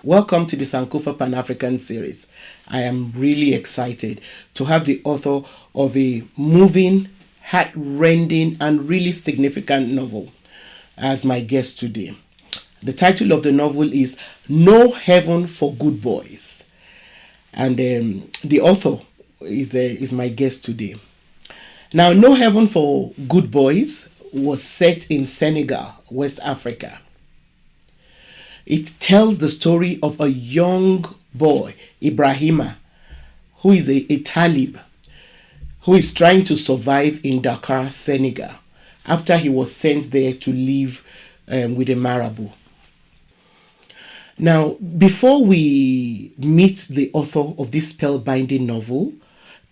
Welcome to the Sankofa Pan-African series. I am really excited to have the author of a moving, heart-rending, and really significant novel as my guest today. The title of the novel is No Heaven for Good Boys, and the author is my guest today. Now, No Heaven for Good Boys was set in Senegal, West Africa. It tells the story of a young boy, Ibraheema, who is a Talib, who is trying to survive in Dakar, Senegal, after he was sent there to live with a Marabout. Now, before we meet the author of this spellbinding novel,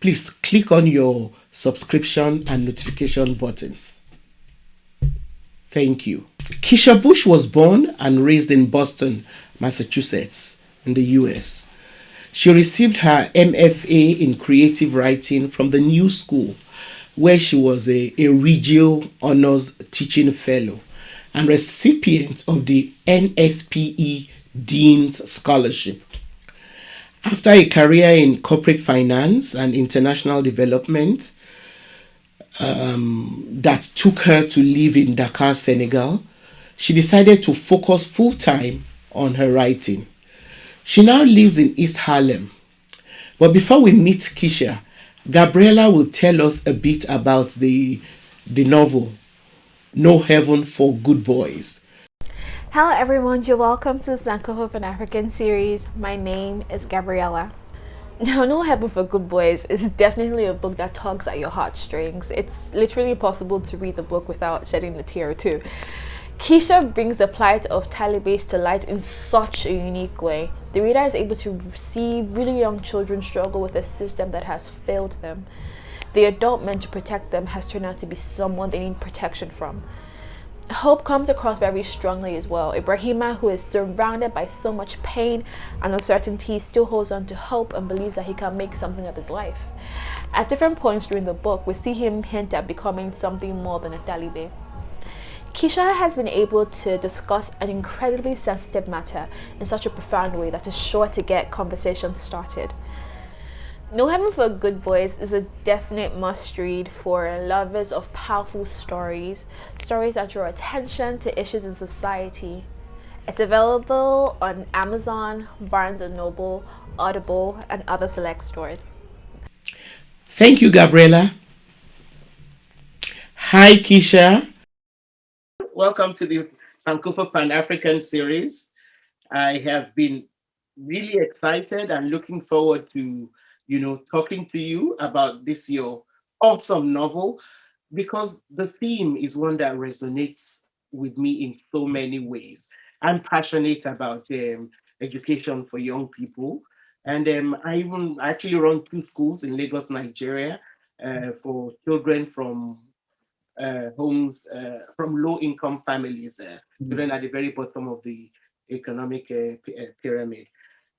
please click on your subscription and notification buttons. Thank you. Keisha Bush was born and raised in Boston, Massachusetts, in the US. She received her MFA in creative writing from the New School, where she was a Regio Honors Teaching Fellow and recipient of the NSPE Dean's Scholarship. After a career in corporate finance and international development that took her to live in Dakar, Senegal, she decided to focus full time on her writing. She now lives in East Harlem. But before we meet Keisha, Gabriella will tell us a bit about the novel, No Heaven for Good Boys. Hello everyone, you're welcome to the Sankofa Pan African series. My name is Gabriella. Now, No Heaven for Good Boys is definitely a book that tugs at your heartstrings. It's literally impossible to read the book without shedding a tear or two. Keisha brings the plight of Talibés to light in such a unique way. The reader is able to see really young children struggle with a system that has failed them. The adult meant to protect them has turned out to be someone they need protection from. Hope comes across very strongly as well. Ibraheema, who is surrounded by so much pain and uncertainty, still holds on to hope and believes that he can make something of his life. At different points during the book, we see him hint at becoming something more than a Talibé. Keisha has been able to discuss an incredibly sensitive matter in such a profound way that is sure to get conversations started. No Heaven for Good Boys is a definite must-read for lovers of powerful stories that draw attention to issues in society. It's available on Amazon, Barnes& Noble, Audible, and other select stores. Thank you, Gabriella. Hi, Keisha. Welcome to the Sankofa Pan African series. I have been really excited and looking forward to, talking to you about this your awesome novel because the theme is one that resonates with me in so many ways. I'm passionate about education for young people, and I even actually run two schools in Lagos, Nigeria, for children from homes from low income families, children at the very bottom of the economic pyramid.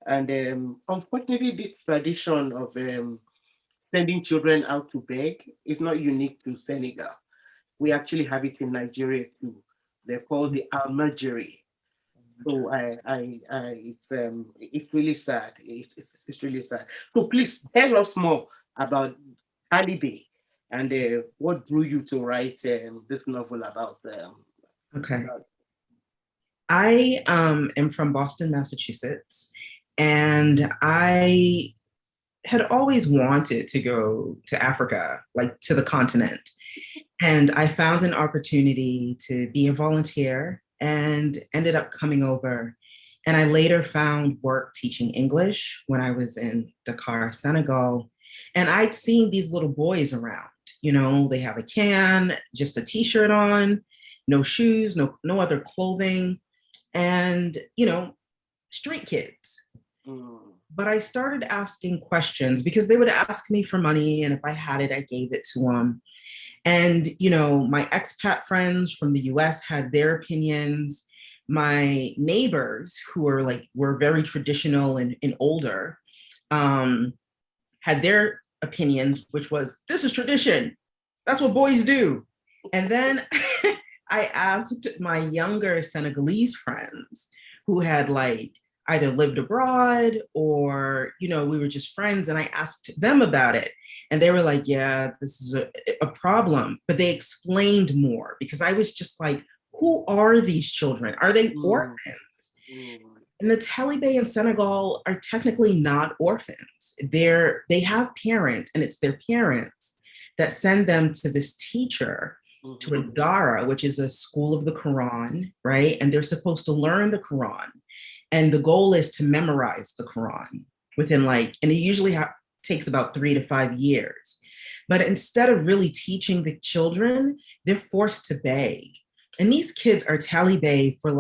And unfortunately, this tradition of sending children out to beg is not unique to Senegal. We actually have it in Nigeria too. They're called the Almajiri. So it's really sad. It's really sad. So please tell us more about Alibi and what drew you to write this novel about Okay. I am from Boston, Massachusetts, and I had always wanted to go to Africa, like to the continent. And I found an opportunity to be a volunteer and ended up coming over. And I later found work teaching English when I was in Dakar, Senegal. And I'd seen these little boys around. They have a can, just a t-shirt on, no shoes, no other clothing, and street kids. But I started asking questions because they would ask me for money, and if I had it, I gave it to them. And my expat friends from the US had their opinions. My neighbors, who were very traditional and older, had their opinions, which was, this is tradition, that's what boys do. And then I asked my younger Senegalese friends who had either lived abroad or, we were just friends, and I asked them about it. And they were like, yeah, this is a problem. But they explained more because I was just like, who are these children? Are they Mm, orphans? mm, And the Taliban in Senegal are technically not orphans. They have parents, and it's their parents that send them to this teacher, to a mhm, dara, which is a school of the Quran, right? And they're supposed to learn the Quran. And the goal is to memorize the Quran within and it usually takes about 3 to 5 years. But instead of really teaching the children, they're forced to beg. And these kids are Taliban for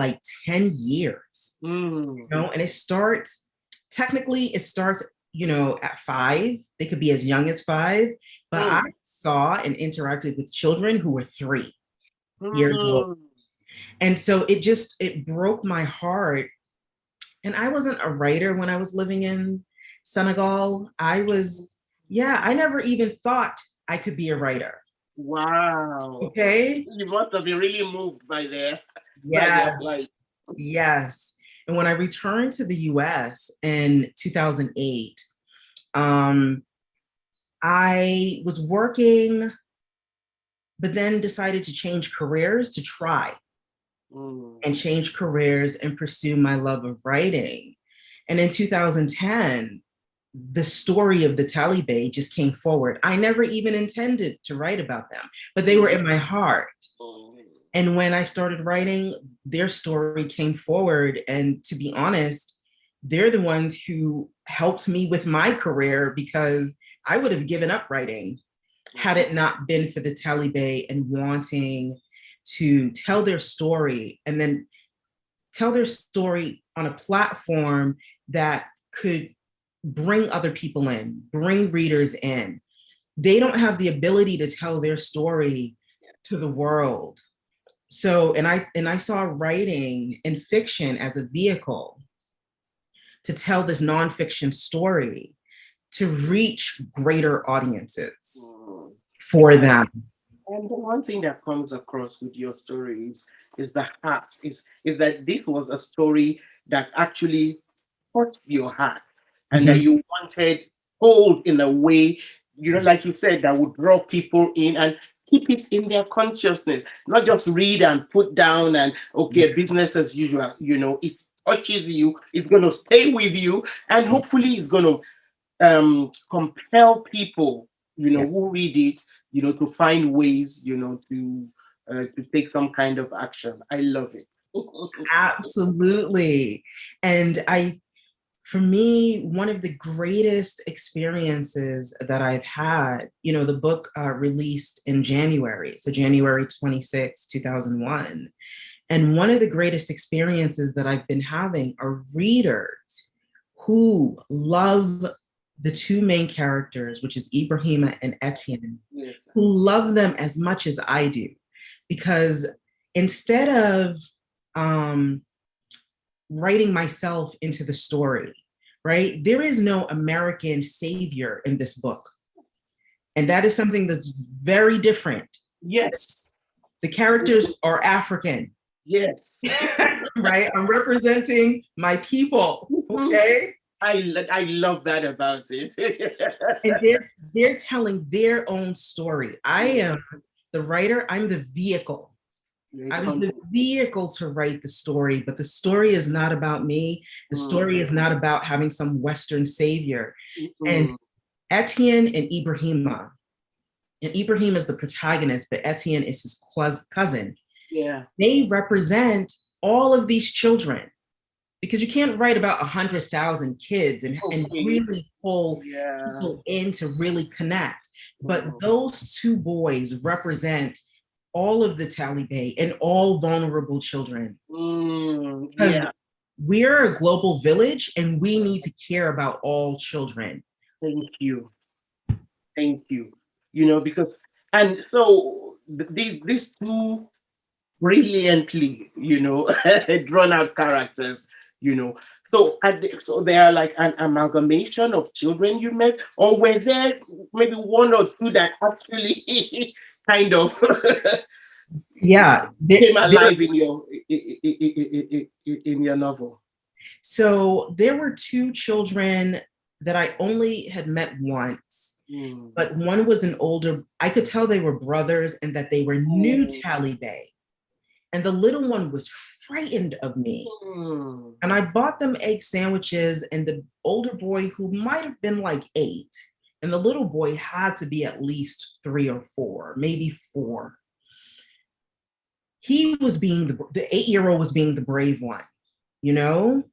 10 years, mm, and it starts at 5. They could be as young as 5, but I mm, saw and interacted with children who were 3 years old. mm. And so it broke my heart. And I wasn't a writer when I was living in Senegal. I never even thought I could be a writer. Wow. Okay. You must have been really moved by their Yes. plight. Yes. And when I returned to the US in 2008, um, I was working, but then decided to change careers, to try Mm, and change careers and pursue my love of writing. And in 2010, the story of the Taliban just came forward. I never even intended to write about them, but they were mm, in my heart. mm, And when I started writing, their story came forward. And to be honest, they're the ones who helped me with my career, because I would have given up writing had it not been for the Taliban and wanting to tell their story, and then tell their story on a platform that could bring other people in, bring readers in. They don't have the ability to tell their story to the world. So, and I saw writing and fiction as a vehicle to tell this nonfiction story, to reach greater audiences mm. for them. And the one thing that comes across with your stories is the heart, is that this was a story that actually touched your heart and that Mhm. you wanted told in a way, like you said, that would draw people in and keep it in their consciousness, not just read and put down and okay, business as usual. It touches you, it's going to stay with you, and hopefully it's going to compel people, Yeah. who read it, to find ways, to take some kind of action. I love it. Absolutely. And for me, one of the greatest experiences that I've had, the book released in January, so January 26, 2001. And one of the greatest experiences that I've been having are readers who love the two main characters, which is Ibraheema and Etienne, Yes. who love them as much as I do. Because instead of um, writing myself into the story, right? There is no American savior in this book. And that is something that's very different. Yes. The characters are African, Yes. right? I'm representing my people, okay? I love that about it. And they're telling their own story. I am the writer, I'm the vehicle. I'm the vehicle to write the story, but the story is not about me. The story is not about having some Western savior. And Etienne and Ibrahima, and Ibrahim is the protagonist, but Etienne is his cousin. Yeah. They represent all of these children, because you can't write about 100,000 kids and really pull people in to really connect. But those two boys represent all of the Taliban and all vulnerable children. Because we're a global village and we need to care about all children. Thank you. Thank you. Because, and so these two brilliantly, drawn out characters, so they are like an amalgamation of children you met, or were there maybe one or two that actually kind of Yeah, came alive in your novel? So there were two children that I only had met once, but one was an older, I could tell they were brothers and that they were new Taliban. And the little one was frightened of me. And I bought them egg sandwiches, and the older boy, who might have been like 8, and the little boy had to be at least 3 or 4, maybe 4. He was being the 8-year-old was being the brave one, you know?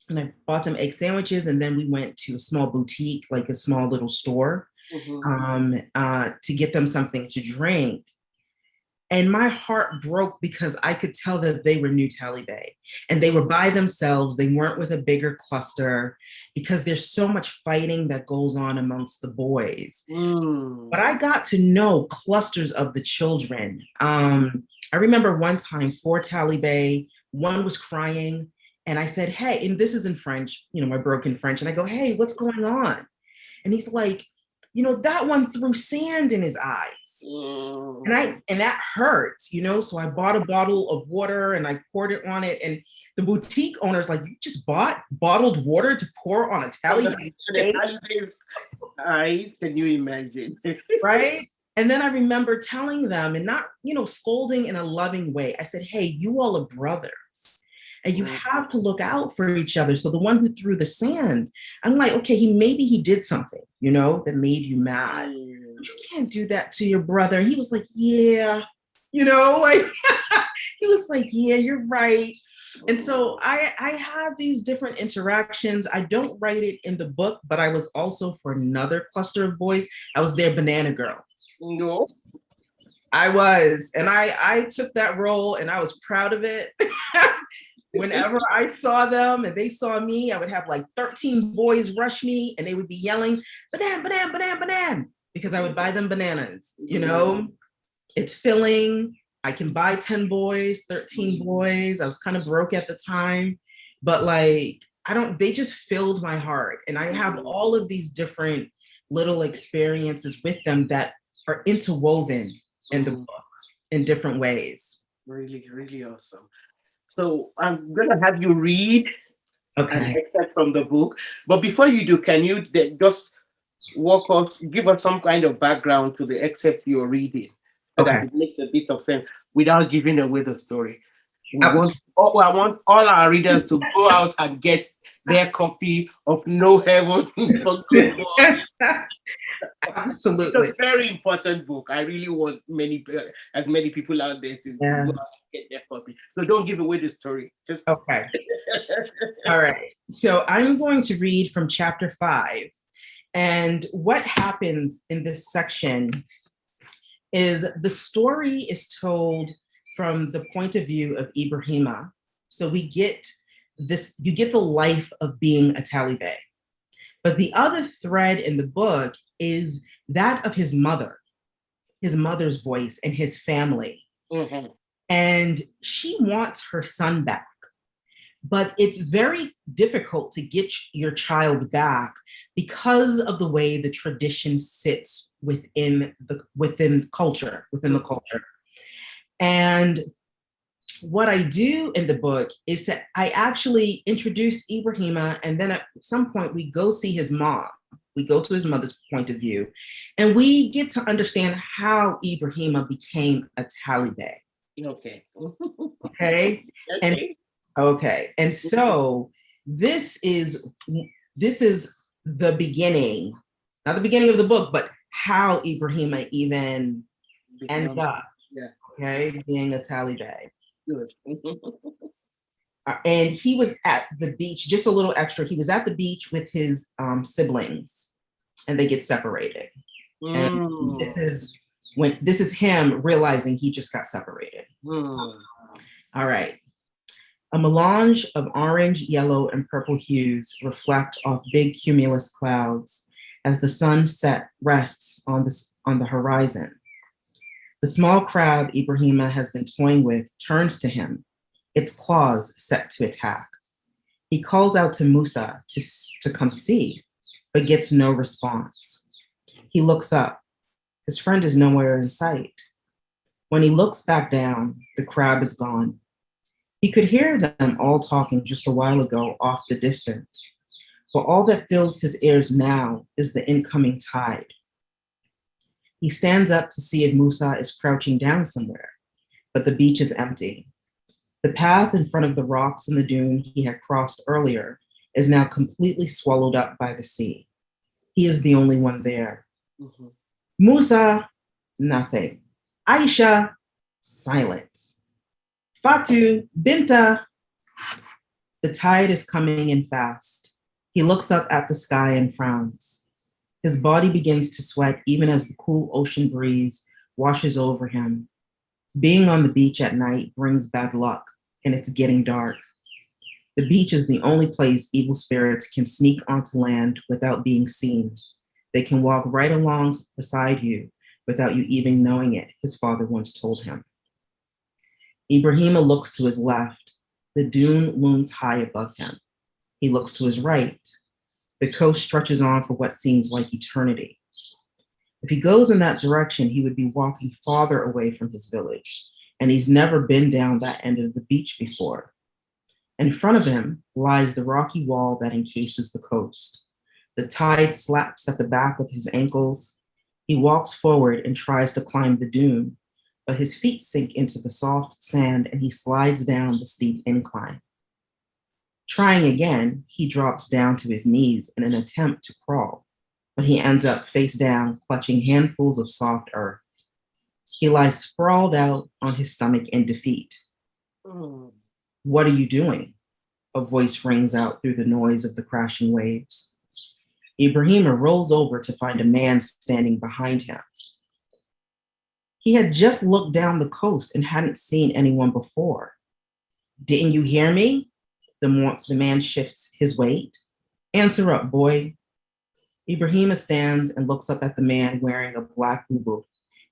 And I bought them egg sandwiches, and then we went to a small boutique, like a small little store, to get them something to drink. And my heart broke because I could tell that they were new Taliban and they were by themselves. They weren't with a bigger cluster because there's so much fighting that goes on amongst the boys. But I got to know clusters of the children. I remember one time 4 Taliban, one was crying. And I said, hey, and this is in French, my broken French. And I go, hey, what's going on? And he's like, that one threw sand in his eyes. And that hurts, so I bought a bottle of water and I poured it on it. And the boutique owner's like, you just bought bottled water to pour on a Taliban's eyes? Can you imagine? Right? And then I remember telling them, and not, scolding in a loving way. I said, hey, you all are brothers. And you have to look out for each other. So the one who threw the sand, I'm like, okay, maybe he did something, that made you mad. But you can't do that to your brother. And he was like, yeah, like he was like, yeah, you're right. And so I had these different interactions. I don't write it in the book, but I was also, for another cluster of boys, I was their banana girl. No. I was. And I took that role and I was proud of it. Whenever I saw them and they saw me, I would have like 13 boys rush me and they would be yelling, banana, banana, banana, banana, because I would buy them bananas. It's filling. I can buy 10 boys, 13 boys. I was kind of broke at the time, but they just filled my heart. And I have all of these different little experiences with them that are interwoven in the book in different ways. Really, really awesome. So I'm going to have you read an excerpt from the book. But before you do, can you just give us some kind of background to the excerpt you're reading so that it makes a bit of sense without giving away the story? I want all our readers to go out and get their copy of No Heaven for Good Boys. Absolutely. It's a very important book. I really want as many people out there to go out and get their copy. So don't give away the story. Okay. All right. So I'm going to read from chapter 5. And what happens in this section is the story is told from the point of view of Ibraheema. So you get the life of being a Taliban. But the other thread in the book is that of his mother's voice and his family. And she wants her son back. But it's very difficult to get your child back because of the way the tradition sits within the culture. And what I do in the book is that I actually introduce Ibraheema, and then at some point we go see his mom. We go to his mother's point of view, and we get to understand how Ibraheema became a Taliban. Okay. And so this is the beginning, not the beginning of the book, but how Ibraheema even ends up, being a Taliban. Good. And he was at the beach, just a little extra. He was at the beach with his siblings, and they get separated. And this is him realizing he just got separated. All right. A melange of orange, yellow, and purple hues reflect off big cumulus clouds as the sun rests on the horizon. The small crab Ibraheema has been toying with turns to him, its claws set to attack. He calls out to Musa to come see, but gets no response. He looks up. His friend is nowhere in sight. When he looks back down, the crab is gone. He could hear them all talking just a while ago off the distance, but all that fills his ears now is the incoming tide. He stands up to see if Musa is crouching down somewhere, but the beach is empty. The path in front of the rocks and the dune he had crossed earlier is now completely swallowed up by the sea. He is the only one there. Mhm. Musa, nothing. Aisha, silence. Fatu, Binta. The tide is coming in fast. He looks up at the sky and frowns. His body begins to sweat even as the cool ocean breeze washes over him. Being on the beach at night brings bad luck, and it's getting dark. The beach is the only place evil spirits can sneak onto land without being seen. They can walk right along beside you without you even knowing it, his father once told him. Ibraheema looks to his left. The dune looms high above him. He looks to his right. The coast stretches on for what seems like eternity. If he goes in that direction, he would be walking farther away from his village, and he's never been down that end of the beach before. In front of him lies the rocky wall that encases the coast. The tide slaps at the back of his ankles. He walks forward and tries to climb the dune, but his feet sink into the soft sand and he slides down the steep incline. Trying again, he drops down to his knees in an attempt to crawl, but he ends up face down, clutching handfuls of soft earth. He lies sprawled out on his stomach in defeat. Mm. What are you doing? A voice rings out through the noise of the crashing waves. Ibraheema rolls over to find a man standing behind him. He had just looked down the coast and hadn't seen anyone before. Didn't you hear me? The man shifts his weight. Answer up, boy. Ibraheema stands and looks up at the man wearing a black bubu,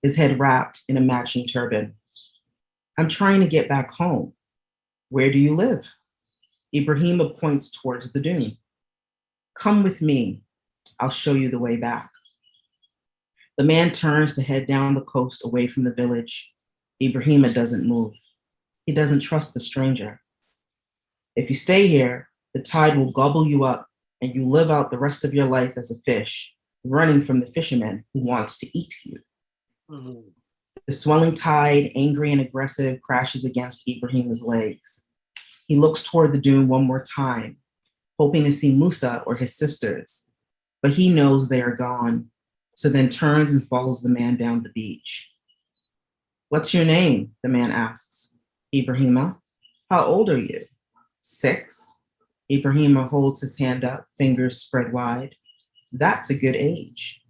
his head wrapped in a matching turban. I'm trying to get back home. Where do you live? Ibraheema points towards the dune. Come with me. I'll show you the way back. The man turns to head down the coast away from the village. Ibraheema doesn't move. He doesn't trust the stranger. If you stay here, the tide will gobble you up and you live out the rest of your life as a fish, running from the fisherman who wants to eat you. Mhm. The swelling tide, angry and aggressive, crashes against Ibraheema's legs. He looks toward the dune one more time, hoping to see Musa or his sisters, but he knows they are gone, so then turns and follows the man down the beach. What's your name? The man asks. Ibraheema. How old are you? 6. Ibraheema holds his hand up, fingers spread wide. That's a good age.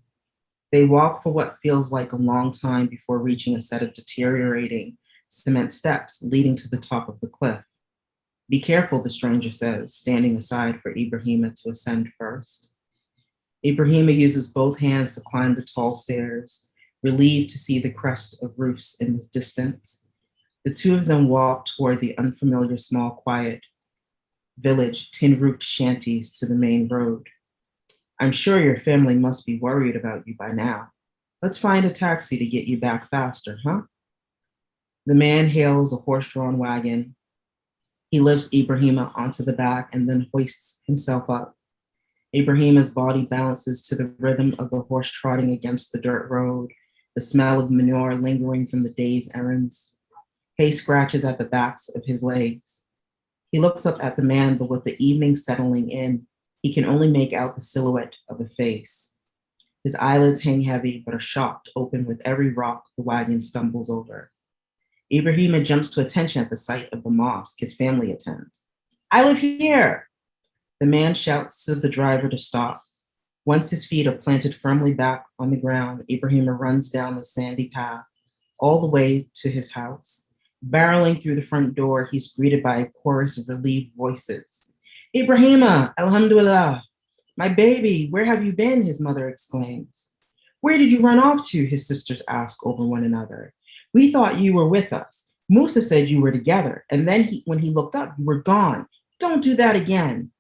They walk for what feels like a long time before reaching a set of deteriorating cement steps leading to the top of the cliff. Be careful, the stranger says, standing aside for Ibraheema to ascend first. Ibraheema uses both hands to climb the tall stairs, relieved to see the crest of roofs in the distance. The two of them walk toward the unfamiliar small quiet village, tin-roofed shanties to the main road. I'm sure your family must be worried about you by now. Let's find a taxi to get you back faster, huh? The man hails a horse-drawn wagon. He lifts Ibraheema onto the back and then hoists himself up. Ibraheema's body balances to the rhythm of the horse trotting against the dirt road, the smell of manure lingering from the day's errands. Hay scratches at the backs of his legs. He looks up at the man, but with the evening settling in, he can only make out the silhouette of a face. His eyelids hang heavy, but are shocked open with every rock the wagon stumbles over. Ibraheema jumps to attention at the sight of the mosque his family attends. I live here! The man shouts to the driver to stop. Once his feet are planted firmly back on the ground, Ibraheema runs down the sandy path all the way to his house. Barreling through the front door, he's greeted by a chorus of relieved voices. Ibraheema, alhamdulillah. My baby, where have you been? His mother exclaims. Where did you run off to? His sisters ask over one another. We thought you were with us. Musa said you were together, and then when he looked up, you were gone. Don't do that again.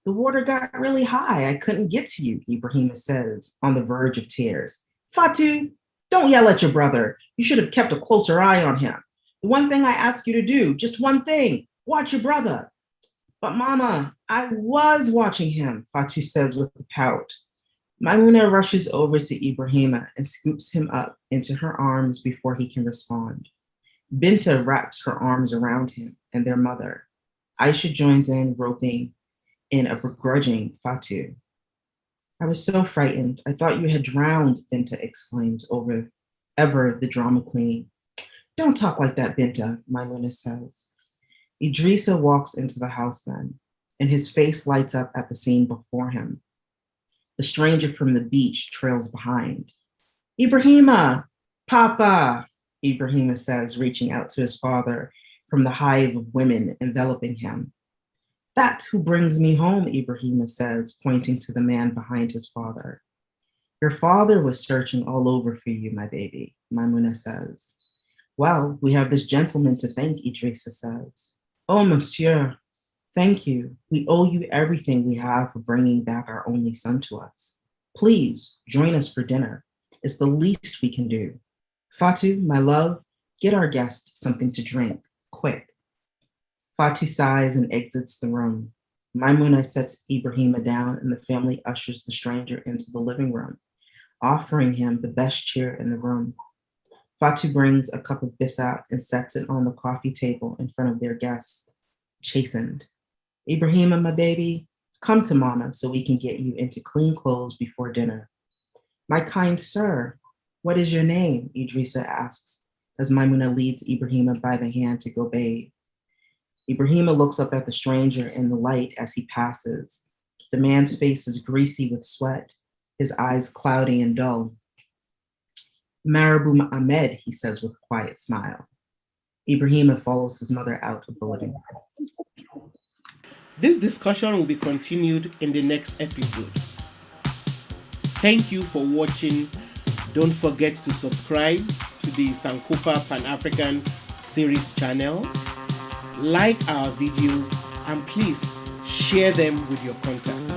The water got really high. I couldn't get to you, Ibraheema says, on the verge of tears. Fatu, don't yell at your brother. You should have kept a closer eye on him. The one thing I ask you to do, just one thing. Watch your brother. But Mama, I was watching him, Fatu says with a pout. Maimuna rushes over to Ibraheema and scoops him up into her arms before he can respond. Binta wraps her arms around him and their mother. Aisha joins in, roping in a begrudging Fatu. I was so frightened. I thought you had drowned, Binta exclaims ever the drama queen. Don't talk like that, Binta, Maimuna says. Idrissa walks into the house then, and his face lights up at the scene before him. The stranger from the beach trails behind. Ibraheema, Papa, Ibraheema says, reaching out to his father from the hive of women enveloping him. That's who brings me home, Ibraheema says, pointing to the man behind his father. Your father was searching all over for you, my baby, Maimuna says. Well, we have this gentleman to thank, Idrissa says. Oh, monsieur, thank you. We owe you everything we have for bringing back our only son to us. Please join us for dinner. It's the least we can do. Fatu, my love, get our guest something to drink, quick. Fatu sighs and exits the room. Maimuna sets Ibraheema down and the family ushers the stranger into the living room, offering him the best chair in the room. Fatu brings a cup of bisat and sets it on the coffee table in front of their guests, chastened. Ibraheema, my baby, come to Mama so we can get you into clean clothes before dinner. My kind sir, what is your name? Idrissa asks as Maimuna leads Ibraheema by the hand to go bathe. Ibraheema looks up at the stranger in the light as he passes. The man's face is greasy with sweat, his eyes cloudy and dull. Marabou Ahmed, he says with a quiet smile. Ibraheema follows his mother out of the living room. This discussion will be continued in the next episode. Thank you for watching. Don't forget to subscribe to the Sankofa Pan-African series channel. Like our videos and please share them with your contacts.